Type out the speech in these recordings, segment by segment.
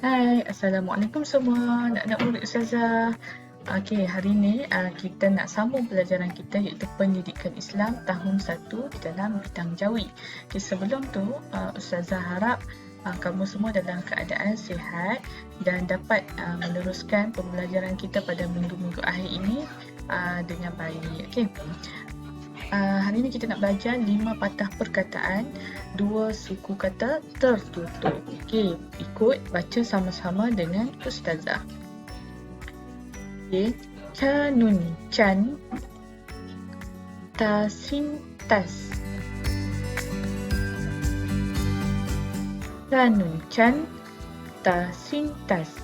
Hai, Assalamualaikum semua, nak murid Ustazah. Okey, hari ni kita nak sambung pelajaran kita iaitu Pendidikan Islam tahun 1 di dalam bidang Jawi. Okay, sebelum tu, Ustazah harap kamu semua dalam keadaan sihat dan dapat meneruskan pembelajaran kita pada minggu-minggu akhir ini dengan baik. Okey. Hari ini kita nak belajar 5 patah perkataan, 2 suku kata tertutup. Okey, ikut baca sama-sama dengan Ustazah. Okey, canun can, tasin tas. Canun can, tasin tas,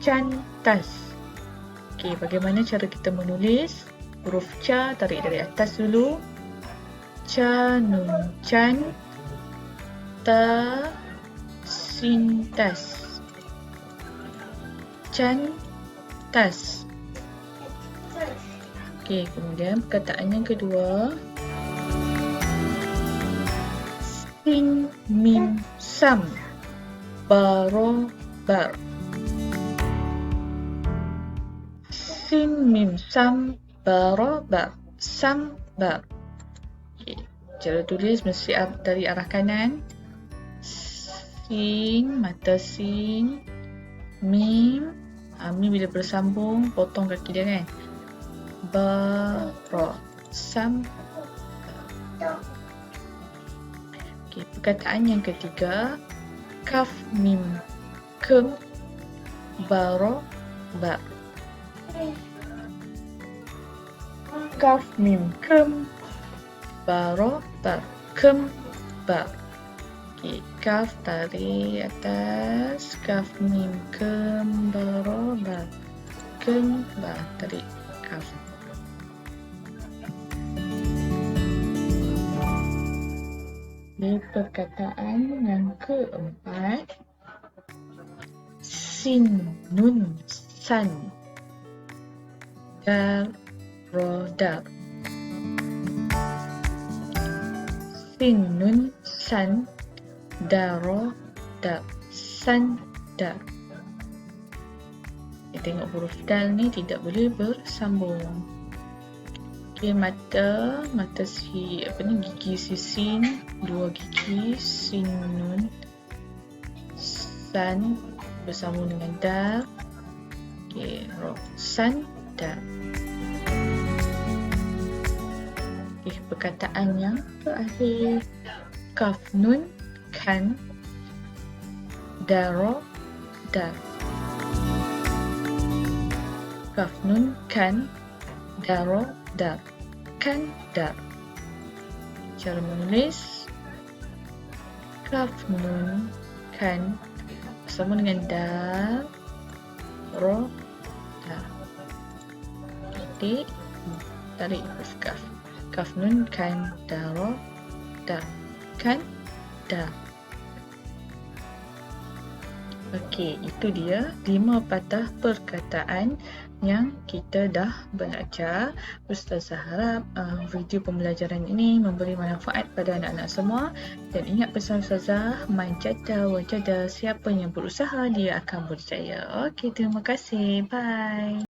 cantas. Okey, bagaimana cara kita menulis? Huruf ca tarik dari atas dulu. Ca nun can ta sin tas. Can tas. Okey, kemudian perkataan yang kedua. Sin mim sam barobar. Sin mim sam barobar, sambar. Okay. Cara tulis mesti dari arah kanan. Sin, mata sin. Mim, mim bila bersambung potong kaki dia kan. Baro, sambar. Okay, perkataan yang ketiga. Kaf mim kem barobar. Kaf mim kem barobar, kembar. Okay, kaf tarik atas, kaf mim kem barobar, kembar, tarik kaf. Di perkataan yang keempat, sin nun san dar rodar. Sin nun san darodar, sandar. Kita tengok huruf dal ni tidak boleh bersambung. Okey, mata si gigi si sin, 2 gigi, sin nun san bersambung dengan dar. Okey, sandar. Okay, perkataan yang terakhir. Kaf nun kan daro dar. Kaf nun kan daro dar, kan dar. Cara menulis. Kaf nun kan bersama dengan dar, ro dar. Titik, tarik huruf kaf. Kaf nun kan daro dar, kan dar. Okey, itu dia 5 patah perkataan yang kita dah belajar. Ustazah harap video pembelajaran ini memberi manfaat pada anak-anak semua. Dan ingat pesan Ustazah, man jada wa jada, siapa yang berusaha dia akan berjaya. Okey, terima kasih. Bye.